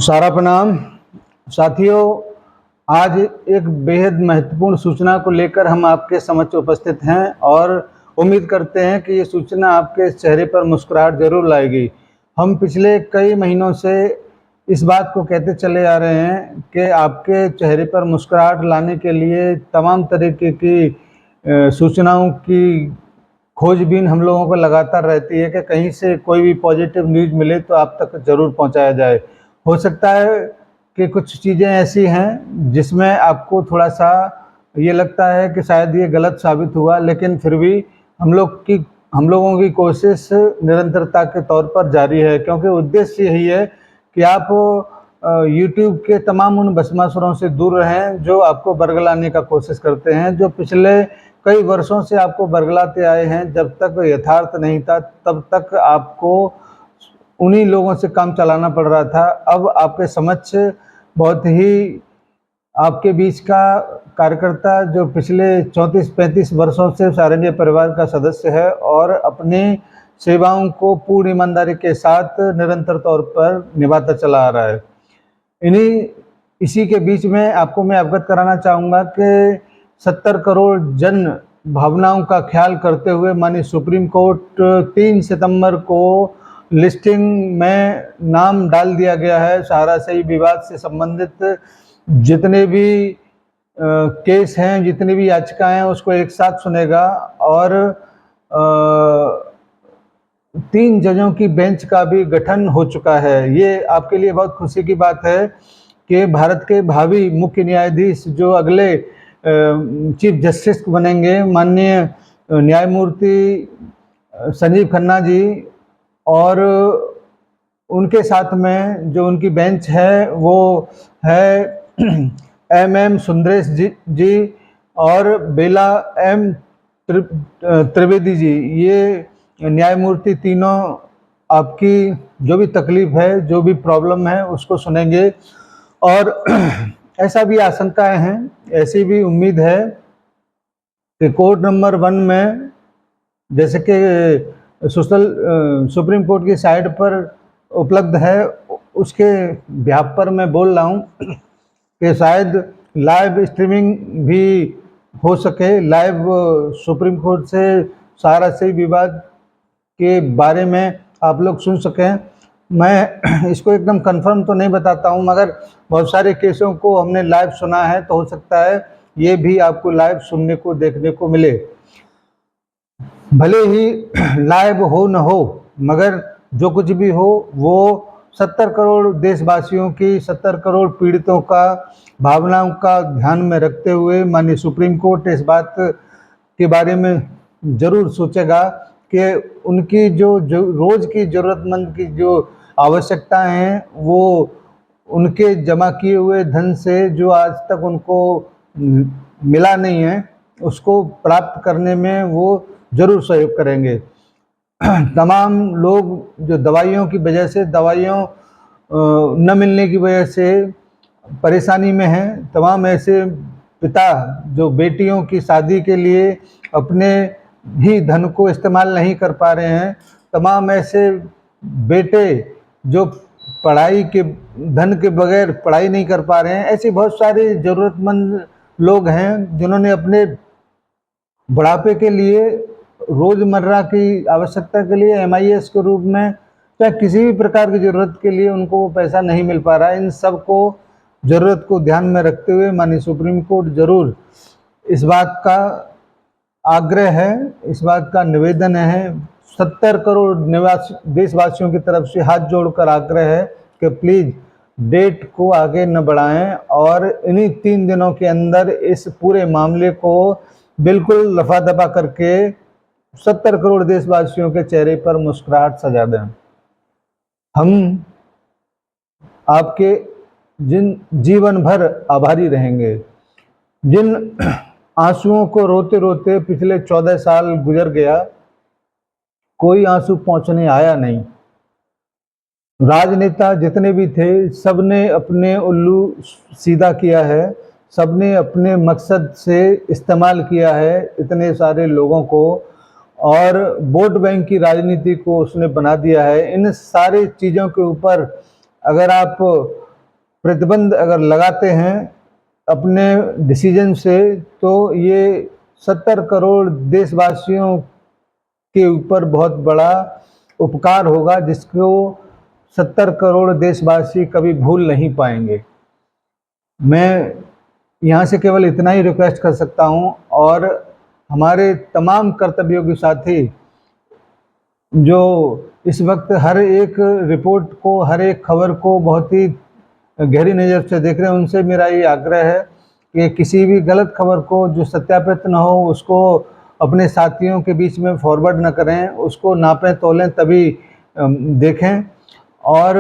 सारा प्रणाम साथियों। आज एक बेहद महत्वपूर्ण सूचना को लेकर हम आपके समक्ष उपस्थित हैं और उम्मीद करते हैं कि ये सूचना आपके चेहरे पर मुस्कुराहट जरूर लाएगी। हम पिछले कई महीनों से इस बात को कहते चले आ रहे हैं कि आपके चेहरे पर मुस्कुराहट लाने के लिए तमाम तरीके की सूचनाओं की खोजबीन हम लोगों को लगातार रहती है कि कहीं से कोई भी पॉजिटिव न्यूज़ मिले तो आप तक ज़रूर पहुंचाया जाए। हो सकता है कि कुछ चीज़ें ऐसी हैं जिसमें आपको थोड़ा सा ये लगता है कि शायद ये गलत साबित हुआ, लेकिन फिर भी हम लोगों की कोशिश निरंतरता के तौर पर जारी है, क्योंकि उद्देश्य यही है कि आप यूट्यूब के तमाम उन भस्मासुरों से दूर रहें जो आपको बरगलाने का कोशिश करते हैं, जो पिछले कई वर्षों से आपको बरगलाते आए हैं। जब तक यथार्थ नहीं था तब तक आपको उन्हीं लोगों से काम चलाना पड़ रहा था। अब आपके समक्ष बहुत ही आपके बीच का कार्यकर्ता जो पिछले 34-35 वर्षों से सारंगी परिवार का सदस्य है और अपनी सेवाओं को पूर्ण ईमानदारी के साथ निरंतर तौर पर निभाता चला आ रहा है। इसी के बीच में आपको मैं अवगत कराना चाहूँगा कि 70 करोड़ जन भावनाओं का ख्याल करते हुए माननीय सुप्रीम कोर्ट 3 सितंबर को लिस्टिंग में नाम डाल दिया गया है। सहारा सही विवाद से संबंधित जितने भी केस हैं, जितनी भी याचिकाएं हैं, उसको एक साथ सुनेगा और 3 जजों की बेंच का भी गठन हो चुका है। ये आपके लिए बहुत खुशी की बात है कि भारत के भावी मुख्य न्यायाधीश जो अगले चीफ जस्टिस बनेंगे, माननीय न्यायमूर्ति संजीव खन्ना जी, और उनके साथ में जो उनकी बेंच है वो है MM सुंदरेश जी और बेला M त्रिवेदी जी। ये न्यायमूर्ति तीनों आपकी जो भी तकलीफ है, जो भी प्रॉब्लम है, उसको सुनेंगे। और ऐसा भी आशंकाएं हैं, ऐसी भी उम्मीद है कि कोर्ट नंबर 1 में, जैसे कि सुप्रीम कोर्ट की साइट पर उपलब्ध है, उसके व्याप पर मैं बोल रहा हूँ कि शायद लाइव स्ट्रीमिंग भी हो सके, लाइव सुप्रीम कोर्ट से सारा सही विवाद के बारे में आप लोग सुन सकें। मैं इसको एकदम कंफर्म तो नहीं बताता हूं, मगर बहुत सारे केसों को हमने लाइव सुना है, तो हो सकता है ये भी आपको लाइव सुनने को देखने को मिले। भले ही लाइव हो न हो, मगर जो कुछ भी हो वो 70 करोड़ देशवासियों की, 70 करोड़ पीड़ितों का भावनाओं का ध्यान में रखते हुए माननीय सुप्रीम कोर्ट इस बात के बारे में ज़रूर सोचेगा कि उनकी जो रोज़ की ज़रूरतमंद की जो आवश्यकताएं हैं, वो उनके जमा किए हुए धन से जो आज तक उनको मिला नहीं है, उसको प्राप्त करने में वो ज़रूर सहयोग करेंगे। तमाम लोग जो दवाइयों की वजह से, दवाइयों न मिलने की वजह से परेशानी में हैं, तमाम ऐसे पिता जो बेटियों की शादी के लिए अपने ही धन को इस्तेमाल नहीं कर पा रहे हैं, तमाम ऐसे बेटे जो पढ़ाई के धन के बगैर पढ़ाई नहीं कर पा रहे हैं, ऐसे बहुत सारे ज़रूरतमंद लोग हैं जिन्होंने अपने बुढ़ापे के लिए, रोज़मर्रा की आवश्यकता के लिए, MIS के रूप में, चाहे किसी भी प्रकार की ज़रूरत के लिए उनको वो पैसा नहीं मिल पा रहा है। इन सब को ज़रूरत को ध्यान में रखते हुए माननीय सुप्रीम कोर्ट ज़रूर इस बात का आग्रह है, इस बात का निवेदन है, 70 करोड़ देशवासियों की तरफ से हाथ जोड़कर आग्रह है कि प्लीज़ डेट को आगे न बढ़ाएं और इन्हीं 3 दिनों के अंदर इस पूरे मामले को बिल्कुल रफा दफा करके 70 करोड़ देशवासियों के चेहरे पर मुस्कुराहट सजा दें। हम आपके जीवन भर आभारी रहेंगे। जिन आंसुओं को रोते रोते पिछले 14 साल गुजर गया, कोई आंसू पहुंचने आया नहीं। राजनेता जितने भी थे, सबने अपने उल्लू सीधा किया है, सबने अपने मकसद से इस्तेमाल किया है इतने सारे लोगों को, और वोट बैंक की राजनीति को उसने बना दिया है। इन सारी चीज़ों के ऊपर अगर आप प्रतिबंध अगर लगाते हैं अपने डिसीजन से, तो ये 70 करोड़ देशवासियों के ऊपर बहुत बड़ा उपकार होगा, जिसको 70 करोड़ देशवासी कभी भूल नहीं पाएंगे। मैं यहाँ से केवल इतना ही रिक्वेस्ट कर सकता हूँ, और हमारे तमाम कर्तव्योगी साथी जो इस वक्त हर एक रिपोर्ट को, हर एक खबर को बहुत ही गहरी नज़र से देख रहे हैं, उनसे मेरा ये आग्रह है कि किसी भी गलत खबर को जो सत्यापित न हो उसको अपने साथियों के बीच में फॉरवर्ड न करें, उसको नापें तोलें तभी देखें, और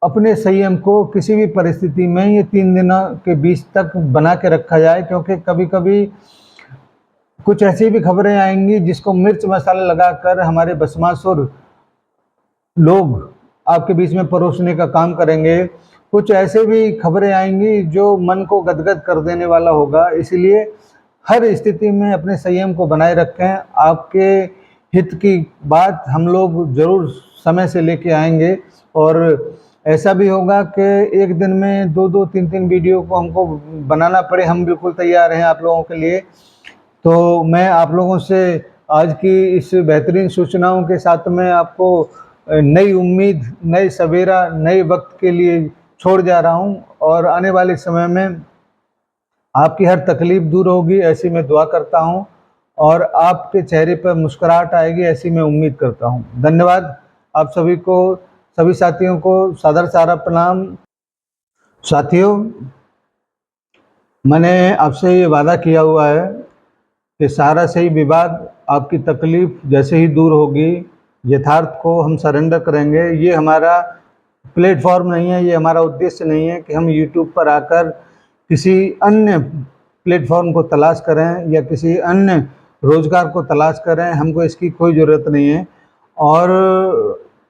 अपने संयम को किसी भी परिस्थिति में ये 3 दिनों के बीच तक बना के रखा जाए, क्योंकि कभी कभी कुछ ऐसी भी खबरें आएंगी जिसको मिर्च मसाला लगाकर हमारे भस्मासुर लोग आपके बीच में परोसने का काम करेंगे। कुछ ऐसे भी खबरें आएंगी जो मन को गदगद कर देने वाला होगा, इसलिए हर स्थिति में अपने संयम को बनाए रखें। आपके हित की बात हम लोग जरूर समय से लेके आएंगे, और ऐसा भी होगा कि एक दिन में 2-2, 3-3 वीडियो को हमको बनाना पड़े, हम बिल्कुल तैयार हैं आप लोगों के लिए। तो मैं आप लोगों से आज की इस बेहतरीन सूचनाओं के साथ में आपको नई उम्मीद, नई सवेरा, नए वक्त के लिए छोड़ जा रहा हूं, और आने वाले समय में आपकी हर तकलीफ दूर होगी ऐसी मैं दुआ करता हूं, और आपके चेहरे पर मुस्कुराहट आएगी ऐसी मैं उम्मीद करता हूं। धन्यवाद आप सभी को, सभी साथियों को सादर सारा प्रणाम। साथियों, मैंने आपसे ये वादा किया हुआ है कि सारा सही विवाद, आपकी तकलीफ जैसे ही दूर होगी, यथार्थ को हम सरेंडर करेंगे। ये हमारा प्लेटफॉर्म नहीं है, ये हमारा उद्देश्य नहीं है कि हम यूट्यूब पर आकर किसी अन्य प्लेटफॉर्म को तलाश करें या किसी अन्य रोज़गार को तलाश करें, हमको इसकी कोई ज़रूरत नहीं है। और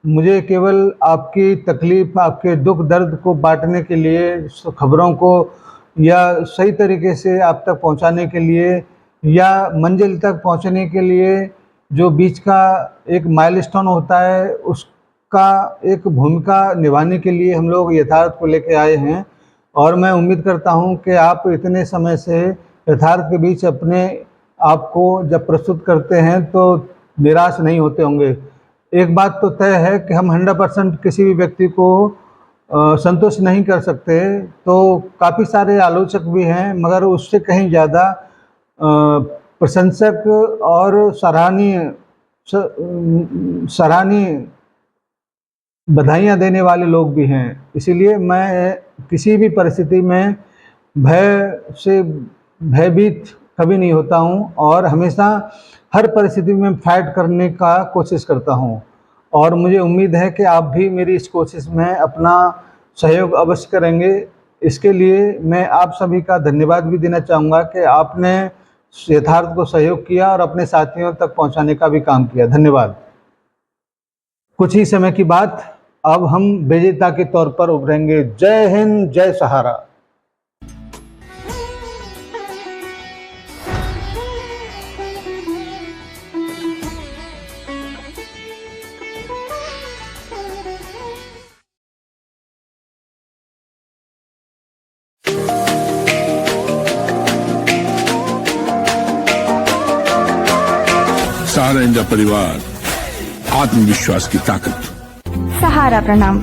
मुझे केवल आपकी तकलीफ़, आपके दुख दर्द को बांटने के लिए, खबरों को या सही तरीके से आप तक पहुंचाने के लिए, या मंजिल तक पहुंचने के लिए जो बीच का एक माइलस्टोन होता है उसका एक भूमिका निभाने के लिए हम लोग यथार्थ को लेके आए हैं। और मैं उम्मीद करता हूं कि आप इतने समय से यथार्थ के बीच अपने आप को जब प्रस्तुत करते हैं तो निराश नहीं होते होंगे। एक बात तो तय है कि हम 100% किसी भी व्यक्ति को संतुष्ट नहीं कर सकते, तो काफ़ी सारे आलोचक भी हैं, मगर उससे कहीं ज़्यादा प्रशंसक और सराहनीय बधाइयाँ देने वाले लोग भी हैं। इसीलिए मैं किसी भी परिस्थिति में भयभीत कभी नहीं होता हूँ, और हमेशा हर परिस्थिति में फाइट करने का कोशिश करता हूँ। और मुझे उम्मीद है कि आप भी मेरी इस कोशिश में अपना सहयोग अवश्य करेंगे। इसके लिए मैं आप सभी का धन्यवाद भी देना चाहूँगा कि आपने यथार्थ को सहयोग किया और अपने साथियों तक पहुँचाने का भी काम किया। धन्यवाद। कुछ ही समय की बात, अब हम विजेता के तौर पर उभरेंगे। जय हिंद, जय सहारा। सहारा इंडिया परिवार, आत्मविश्वास की ताकत। सहारा प्रणाम।